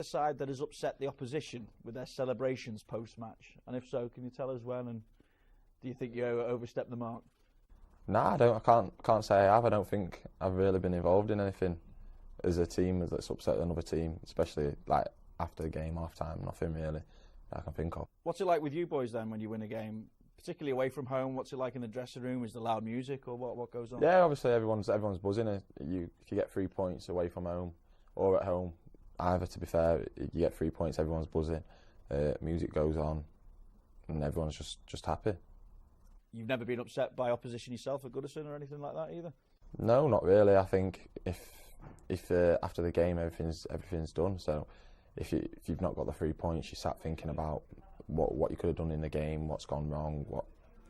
a side that has upset the opposition with their celebrations post-match? And if so, can you tell us when? And do you think you overstepped the mark? Nah, I don't. I can't say I have. I don't think I've really been involved in anything as a team that's upset another team, especially like after the game, half time. Nothing really that I can think of. What's it like with you boys then when you win a game, particularly away from home? What's it like in the dressing room? Is there loud music or what goes on? Yeah, obviously everyone's buzzing. If you get 3 points away from home or at home, either, to be fair, you get 3 points, everyone's buzzing. Music goes on, and everyone's just happy. You've never been upset by opposition yourself at Goodison or anything like that either? No, not really. I think if after the game everything's done. So if you've not got the 3 points, you sat thinking about what you could have done in the game, what's gone wrong, what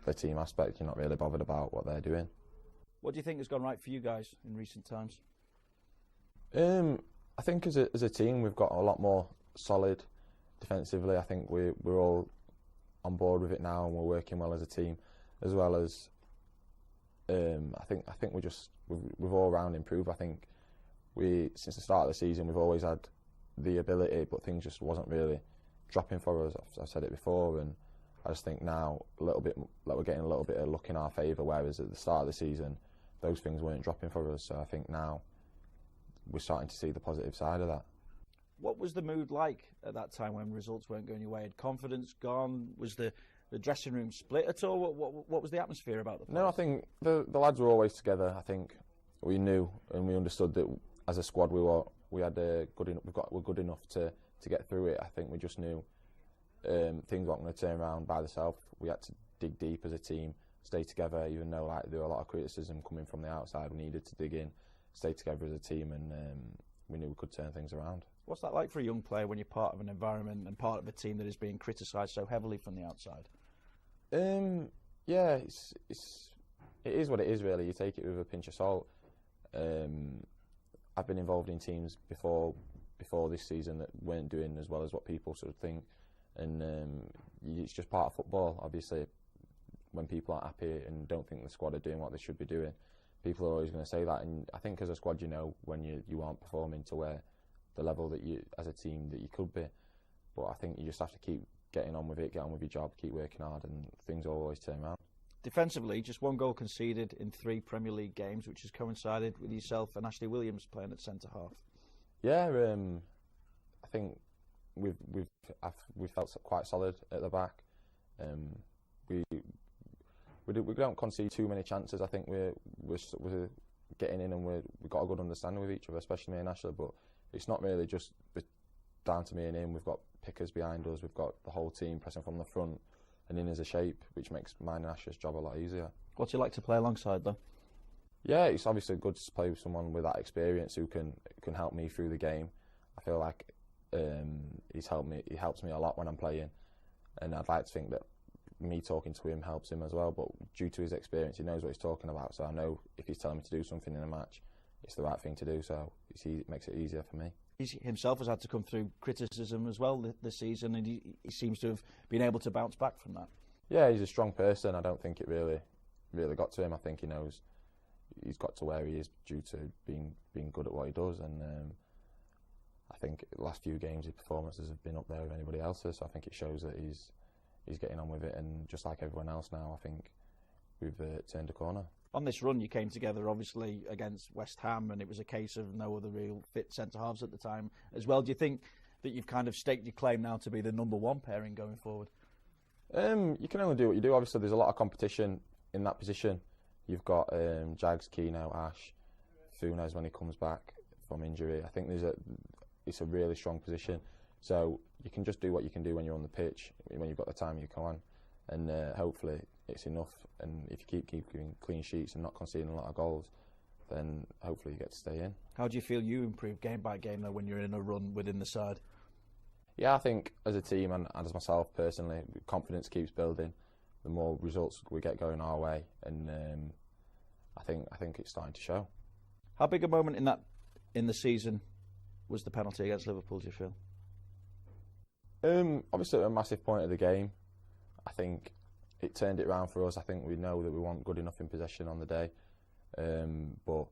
the team aspect. You're not really bothered about what they're doing. What do you think has gone right for you guys in recent times? I think as a team we've got a lot more solid defensively. I think we're all on board with it now, and we're working well as a team, as well as I think we've all round improved. I think since the start of the season we've always had the ability, but things just wasn't really dropping for us. I've said it before, and I just think now we're getting a little bit of luck in our favour, whereas at the start of the season those things weren't dropping for us. So I think now we're starting to see the positive side of that. What was the mood like at that time when results weren't going your way? Had confidence gone? Was the dressing room split at all? What was the atmosphere about the place? No, I think the lads were always together. I think we knew and we understood that as a squad we're good enough to get through it. I think we just knew things weren't going to turn around by themselves. We had to dig deep as a team, stay together, even though there were a lot of criticism coming from the outside. We needed to dig in, stay together as a team, and we knew we could turn things around. What's that like for a young player when you're part of an environment and part of a team that is being criticised so heavily from the outside? Yeah, it is what it is really. You take it with a pinch of salt. I've been involved in teams before this season that weren't doing as well as what people sort of think, and it's just part of football. Obviously, when people aren't happy and don't think the squad are doing what they should be doing, people are always going to say that. And I think as a squad, when you aren't performing to where the level that you as a team that you could be. But I think you just have to keep getting on with it, get on with your job, keep working hard, and things will always turn around. Defensively, just 1 goal conceded in 3 Premier League games, which has coincided with yourself and Ashley Williams playing at centre half. Yeah, I think we've felt quite solid at the back. We don't concede too many chances. I think we're getting in and we've got a good understanding with each other, especially me and Ashley. But it's not really just down to me and him. We've got pickers behind us. We've got the whole team pressing from the front and in as a shape, which makes mine and Ashley's job a lot easier. What's it like to play alongside though? Yeah, it's obviously good to play with someone with that experience who can help me through the game. I feel like he helps me a lot when I'm playing, and I'd like to think that me talking to him helps him as well. But due to his experience, he knows what he's talking about. So I know if he's telling me to do something in a match, it's the right thing to do. So it makes it easier for me. He himself has had to come through criticism as well this season, and he seems to have been able to bounce back from that. Yeah, he's a strong person. I don't think it really got to him. I think he knows he's got to where he is due to being good at what he does, and I think the last few games his performances have been up there with anybody else's. So I think it shows that he's getting on with it, and just like everyone else now, I think we've turned a corner. On this run, you came together obviously against West Ham, and it was a case of no other real fit centre halves at the time as well. Do you think that you've kind of staked your claim now to be the number 1 pairing going forward? You can only do what you do. Obviously, there's a lot of competition in that position. You've got Jags, Keno, Ash, Funes when he comes back from injury. I think it's a really strong position. So you can just do what you can do when you're on the pitch, when you've got the time you come on, and hopefully it's enough. And if you keep keeping clean sheets and not conceding a lot of goals, then hopefully you get to stay in. How do you feel you improve game by game though when you're in a run within the side? Yeah, I think as a team and as myself personally, confidence keeps building. The more results we get going our way, and I think it's starting to show. How big a moment in the season was the penalty against Liverpool, do you feel? Obviously a massive point of the game. I think it turned it around for us. I think we know that we weren't good enough in possession on the day, but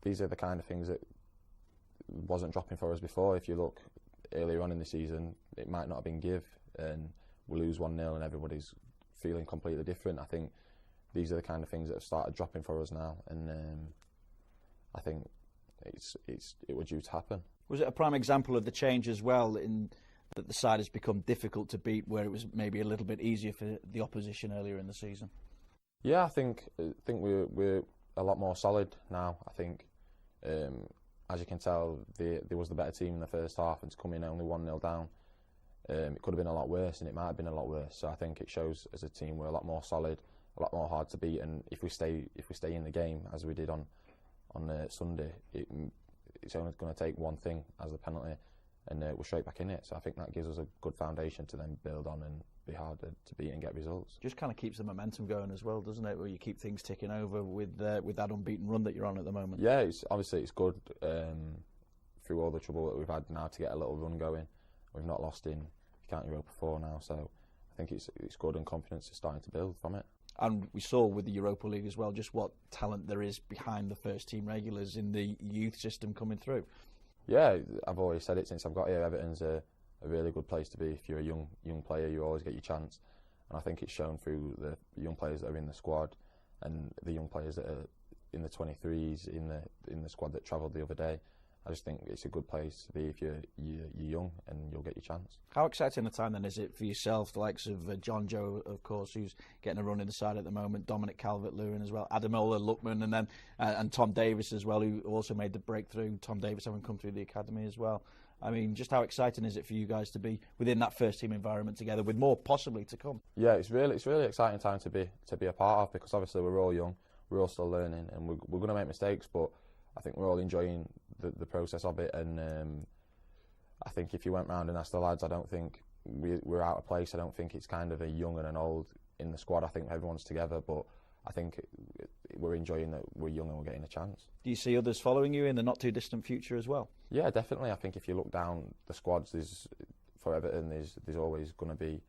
these are the kind of things that wasn't dropping for us before. If you look earlier on in the season, it might not have been give, and we lose 1-0 and everybody's feeling completely different. I think these are the kind of things that have started dropping for us now, and I think it was due to happen. Was it a prime example of the change as well, in that the side has become difficult to beat, where it was maybe a little bit easier for the opposition earlier in the season? Yeah, I think we're a lot more solid now. I think, as you can tell, there was the better team in the first half, and to come in only 1-0 down, it could have been a lot worse, and it might have been a lot worse. So I think it shows as a team we're a lot more solid, a lot more hard to beat, and if we stay in the game as we did on Sunday, it's only going to take one thing as the penalty, and we're straight back in it. So I think that gives us a good foundation to then build on and be harder to beat and get results. Just kind of keeps the momentum going as well, doesn't it? Where you keep things ticking over with that unbeaten run that you're on at the moment. Yeah, obviously it's good through all the trouble that we've had now to get a little run going. We've not lost in County Europa 4 now, so I think it's good, and confidence is starting to build from it. And we saw with the Europa League as well just what talent there is behind the first team regulars in the youth system coming through. Yeah, I've always said it since I've got here. Everton's a really good place to be. If you're a young player, you always get your chance, and I think it's shown through the young players that are in the squad and the young players that are in the 23s in the squad that travelled the other day. I just think it's a good place to be if you're young, and you'll get your chance. How exciting a time then is it for yourself, the likes of John Joe, of course, who's getting a run in the side at the moment, Dominic Calvert-Lewin as well, Ademola Lookman, and then and Tom Davis as well, who also made the breakthrough. Tom Davis having come through the academy as well. I mean, just how exciting is it for you guys to be within that first team environment together, with more possibly to come? Yeah, it's really exciting time to be a part of, because obviously we're all young, we're all still learning, and we're going to make mistakes, but I think we're all enjoying the process of it, and I think if you went round and asked the lads, I don't think we're out of place. I don't think it's kind of a young and an old in the squad. I think everyone's together, but I think we're enjoying that we're young and we're getting a chance. Do you see others following you in the not too distant future as well? Yeah, definitely. I think if you look down the squads, for Everton, there's always going to be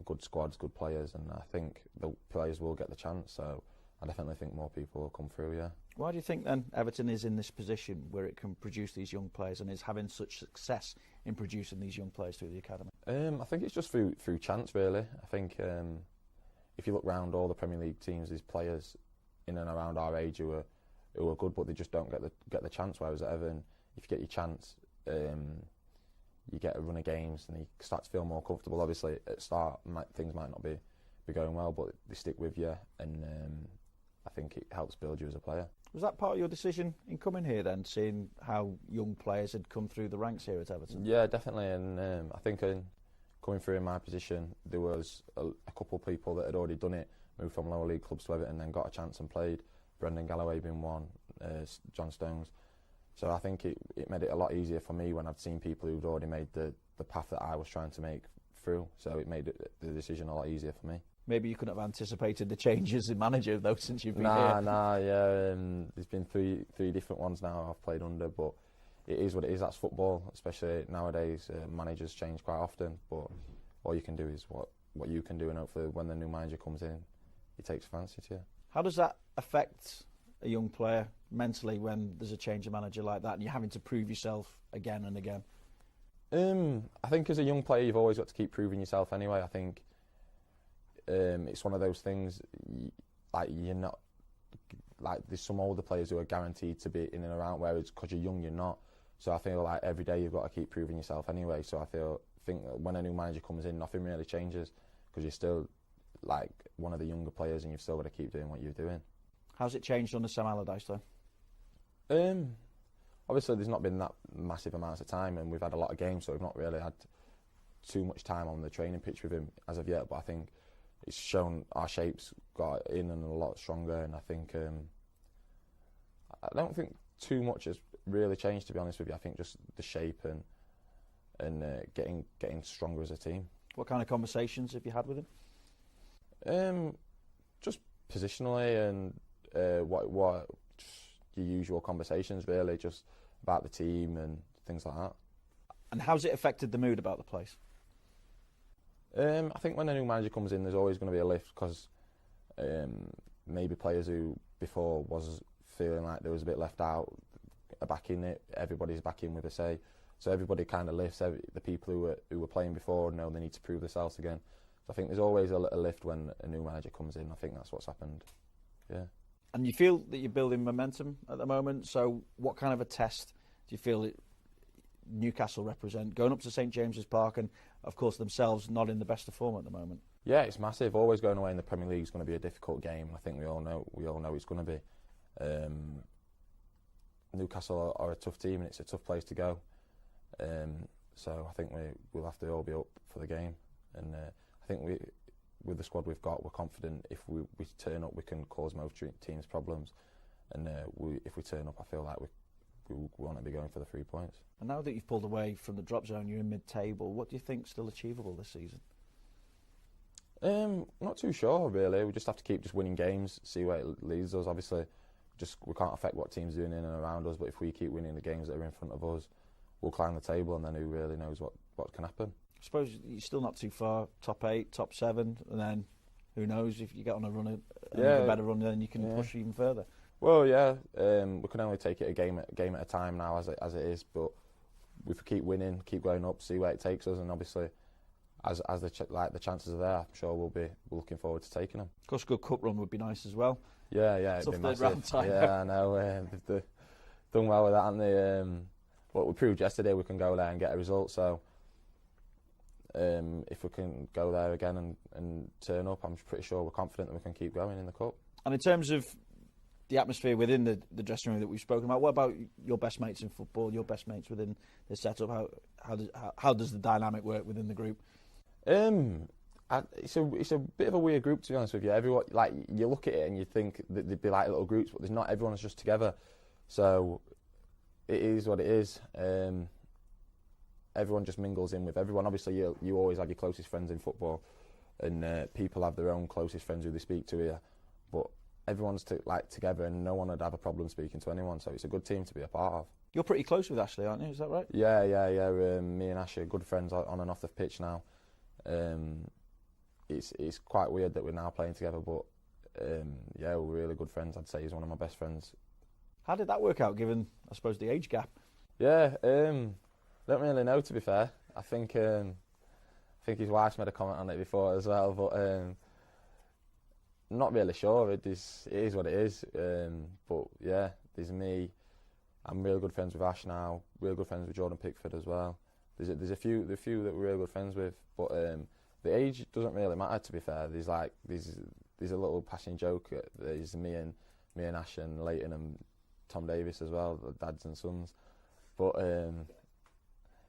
good squads, good players, and I think the players will get the chance. So I definitely think more people will come through, yeah. Why do you think then Everton is in this position where it can produce these young players and is having such success in producing these young players through the academy? I think it's just through chance, really. I think if you look round all the Premier League teams, there's players in and around our age who are good, but they just don't get the chance. Whereas at Everton, if you get your chance, you get a run of games and you start to feel more comfortable. Obviously, at the start, things might not be going well, but they stick with you, and I think it helps build you as a player. Was that part of your decision in coming here then, seeing how young players had come through the ranks here at Everton? Yeah, definitely, and I think coming through in my position, there was a couple of people that had already done it, moved from lower league clubs to Everton and then got a chance and played. Brendan Galloway being one, John Stones. So I think it made it a lot easier for me when I'd seen people who'd already made the path that I was trying to make through. So it made the decision a lot easier for me. Maybe you couldn't have anticipated the changes in manager though since you've been here. Yeah. There's been three different ones now I've played under, but it is what it is. That's football, especially nowadays. Managers change quite often, but all you can do is what you can do, and hopefully when the new manager comes in, he takes fancy to you. How does that affect a young player mentally when there's a change of manager like that and you're having to prove yourself again and again? I think as a young player, you've always got to keep proving yourself anyway. I think it's one of those things, you're not, there's some older players who are guaranteed to be in and around, whereas because you're young, you're not. So I feel like every day you've got to keep proving yourself anyway. So I think that when a new manager comes in, nothing really changes, because you're still like one of the younger players and you've still got to keep doing what you're doing. How's it changed under Sam Allardyce though? Obviously there's not been that massive amounts of time, and we've had a lot of games, so we've not really had too much time on the training pitch with him as of yet, but I think it's shown our shapes got in and a lot stronger, and I think I don't think too much has really changed, to be honest with you. I think just the shape and getting stronger as a team. What kind of conversations have you had with him? Just positionally and what your usual conversations, really, just about the team and things like that. And how's it affected the mood about the place? I think when a new manager comes in, there's always going to be a lift, because maybe players who before was feeling like they was a bit left out, are backing it. Everybody's backing with a say. So everybody kind of lifts. The people who were playing before know they need to prove themselves again. So I think there's always a little lift when a new manager comes in. I think that's what's happened. Yeah. And you feel that you're building momentum at the moment. So what kind of a test do you feel Newcastle represent, going up to St James's Park, and of course themselves not in the best of form at the moment? Yeah, it's massive. Always going away in the Premier League is going to be a difficult game. I think we all know it's going to be. Newcastle are a tough team, and it's a tough place to go. So I think we'll have to all be up for the game, and I think with the squad we've got, we're confident if we turn up, we can cause most teams problems, and if we turn up, I feel like we want to be going for the 3 points. And now that you've pulled away from the drop zone, you're in mid-table. What do you think's still achievable this season? Not too sure really. We just have to keep winning games, see where it leads us. Obviously, we can't affect what teams are doing in and around us, but if we keep winning the games that are in front of us, we'll climb the table, and then who really knows what can happen. I suppose you're still not too far, top 8, top 7, and then who knows, if you get on a run, a better run, then you can push even further. Well, yeah, we can only take it a game at a time now as it is, but if we keep winning, keep going up, see where it takes us, and obviously as the chances are there, I'm sure we're looking forward to taking them. Of course, a good cup run would be nice as well. Yeah, it'd be massive. Round time. Yeah, I know. They've done well with that, haven't they? What we proved yesterday, we can go there and get a result. So if we can go there again and turn up, I'm pretty sure we're confident that we can keep going in the cup. And in terms of the atmosphere within the dressing room that we've spoken about, what about your best mates in football, your best mates within the setup? How does the dynamic work within the group? It's a bit of a weird group, to be honest with you. Everyone, like, you look at it and you think that they'd be like little groups, but there's not. Everyone's just together. So it is what it is. Everyone just mingles in with everyone. Obviously, you always have your closest friends in football, and people have their own closest friends who they speak to here. But everyone's together, and no one would have a problem speaking to anyone. So it's a good team to be a part of. You're pretty close with Ashley, aren't you? Is that right? Yeah. Me and Ash are good friends on and off the pitch now. It's quite weird that we're now playing together, but we're really good friends. I'd say he's one of my best friends. How did that work out, given, I suppose, the age gap? Yeah, don't really know, to be fair. I think his wife's made a comment on it before as well, but not really sure. It is what it is. But yeah, there's me. I'm really good friends with Ash now. Really good friends with Jordan Pickford as well. There's a few that we're really good friends with, but the age doesn't really matter, to be fair. There's a little passing joke. There's me and Ash and Leighton and Tom Davis as well, the dads and sons. But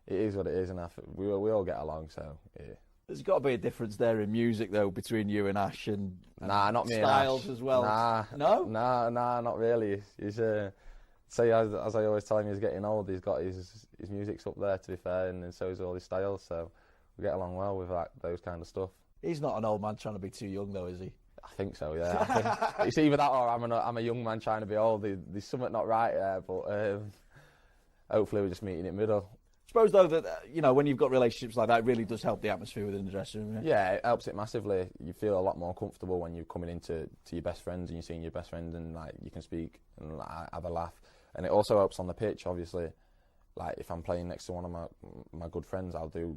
it is what it is, and we all get along. So yeah. There's got to be a difference there in music, though, between you and Ash, and not me styles and Ash. As well. No, not really. He's say as I always tell him, he's getting old. He's got his music's up there, to be fair, and so is all his styles. So we get along well with those kind of stuff. He's not an old man trying to be too young, though, is he? I think so, yeah. I think it's either that or I'm a young man trying to be old. There's something not right there, but hopefully we're just meeting in the middle. I suppose, though, that when you've got relationships like that, it really does help the atmosphere within the dressing room. Yeah, it helps it massively. You feel a lot more comfortable when you're coming into your best friends and you're seeing your best friend, and you can speak and have a laugh. And it also helps on the pitch, obviously. Like, if I'm playing next to one of my good friends, I'll do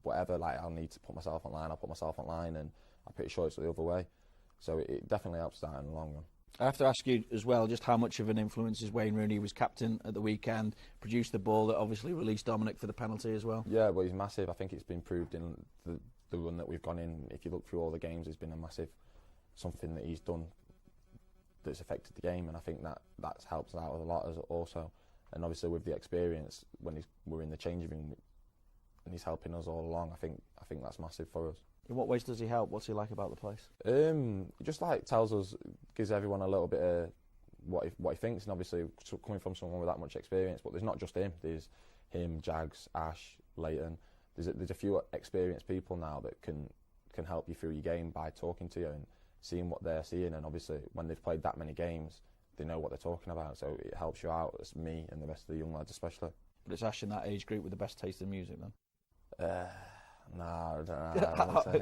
whatever. I'll need to put myself online. I'll put myself online, and I'm pretty sure it's the other way. So it definitely helps that in the long run. I have to ask you as well, just how much of an influence is Wayne Rooney? He was captain at the weekend, produced the ball that obviously released Dominic for the penalty as well. Yeah, well, he's massive. I think it's been proved in the run that we've gone in. If you look through all the games, it's been a massive something that he's done that's affected the game, and I think that's helped out a lot also. And obviously with the experience, when we're in the changing room and he's helping us all along, I think that's massive for us. In what ways does he help? What's he like about the place? He just tells us, gives everyone a little bit of what he thinks, and obviously coming from someone with that much experience. But there's not just him. There's him, Jags, Ash, Leighton. There's a few experienced people now that can help you through your game by talking to you and seeing what they're seeing. And obviously when they've played that many games, they know what they're talking about. So it helps you out. It's me and the rest of the young lads especially. But it's Ash in that age group with the best taste in music then? No, I don't know.